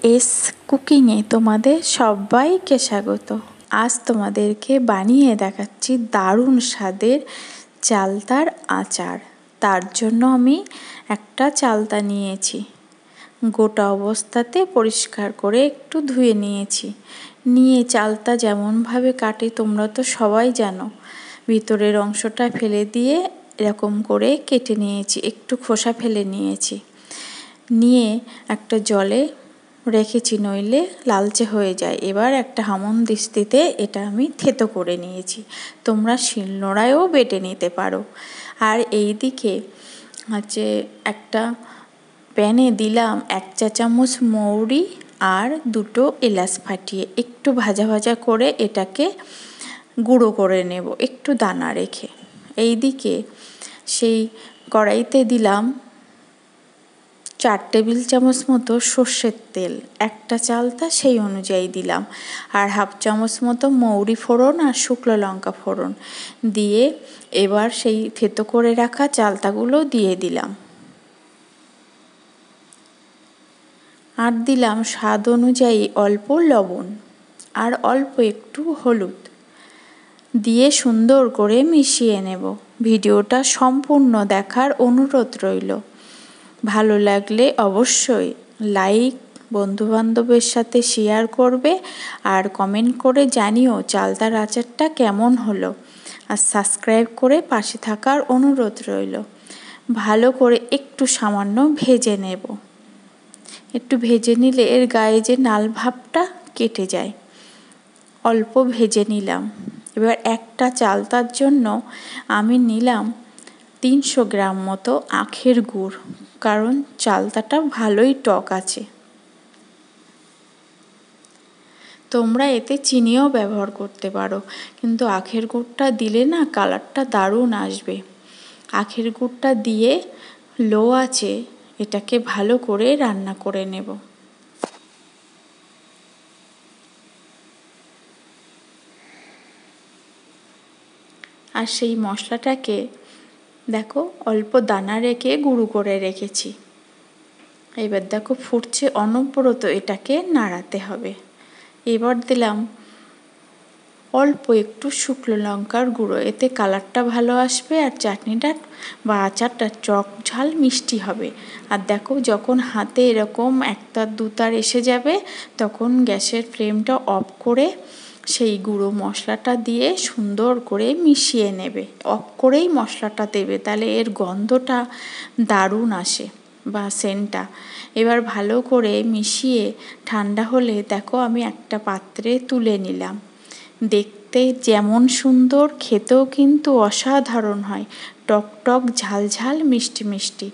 S কুকিংয়ে তোমাদের সবাইকে স্বাগত। আজ তোমাদেরকে বানিয়ে দেখাচ্ছি দারুণ স্বাদের চালতার আচার। তার জন্য আমি একটা চালতা নিয়েছি, গোটা অবস্থাতে পরিষ্কার করে একটু ধুয়ে নিয়েছি। নিয়ে চালতা যেমনভাবে কাটে তোমরা তো সবাই জানো, ভিতরের অংশটা ফেলে দিয়ে এরকম করে কেটে নিয়েছি, একটু খোসা ফেলে নিয়েছি। নিয়ে একটা জলে রেখেছি, নইলে লালচে হয়ে যায়। এবার একটা হামানদিস্তিতে এটা আমি থেতো করে নিয়েছি, তোমরা শিলনোড়ায়ও বেটে নিতে পারো। আর এই দিকে একটা প্যানে দিলাম 1 চা চামচ মৌরি আর 2টো এলাচ ফাটিয়ে একটু ভাজা ভাজা করে এটাকে গুঁড়ো করে নেব, একটু দানা রেখে। এই দিকে সেই কড়াইতে দিলাম 4 টেবিল চামচ মতো সর্ষের তেল, একটা চালতা সেই অনুযায়ী দিলাম, আর 1/2 চামচ মতো মৌরি ফোড়ন আর শুকনো লঙ্কা ফোড়ন দিয়ে এবার সেই থেতো করে রাখা চালতাগুলো দিয়ে দিলাম। আর দিলাম স্বাদ অনুযায়ী অল্প লবণ আর অল্প একটু হলুদ দিয়ে সুন্দর করে মিশিয়ে নেব। ভিডিওটা সম্পূর্ণ দেখার অনুরোধ রইল। ভালো লাগলে অবশ্যই লাইক, বন্ধুবান্ধবের সাথে শেয়ার করবে আর কমেন্ট করে জানিও চালতার আচারটা কেমন হলো। আর সাবস্ক্রাইব করে পাশে থাকার অনুরোধ রইল। ভালো করে একটু সামান্য ভেজে নেব, একটু ভেজে নিলে এর গায়ে যে নাল ভাবটা কেটে যায়। অল্প ভেজে নিলাম। এবার একটা চালতার জন্য আমি নিলাম 300 গ্রাম মতো আখের গুড়, কারণ চালতাটা ভালোই টক আছে। তোমরা এতে চিনিও ব্যবহার করতে পারো, কিন্তু আখের গুড়টা দিলে না কালারটা দারুণ আসবে। আখের গুড়টা দিয়ে লো আঁচে এটাকে ভালো করে রান্না করে নেব। আর সেই মশলাটাকে দেখো অল্প দানা রেখে গুঁড়ো করে রেখেছি। এবার দেখো ফুটছে অনবরত, এটাকে নাড়াতে হবে। এবার দিলাম অল্প একটু শুকনো লঙ্কার গুঁড়ো, এতে কালারটা ভালো আসবে আর চাটনিটা বা আচারটা টক ঝাল মিষ্টি হবে। আর দেখো যখন হাতে এরকম 1 তার 2 তার এসে যাবে তখন গ্যাসের ফ্লেমটা অফ করে সেই গুঁড়ো মশলাটা দিয়ে সুন্দর করে মিশিয়ে নেবে। অফ করেই মশলাটা দেবে, তাহলে এর গন্ধটা দারুণ আসে বা সেন্টটা। এবার ভালো করে মিশিয়ে ঠান্ডা হলে দেখো আমি একটা পাত্রে তুলে নিলাম। দেখতে যেমন সুন্দর, খেতেও কিন্তু অসাধারণ হয়, টক টক ঝাল ঝাল মিষ্টি মিষ্টি।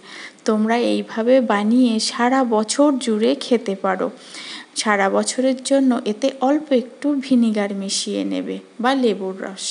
তোমরা এইভাবে বানিয়ে সারা বছর জুড়ে খেতে পারো। সারা বছরের জন্য এতে অল্প একটু ভিনিগার মিশিয়ে নেবে বা লেবুর রস।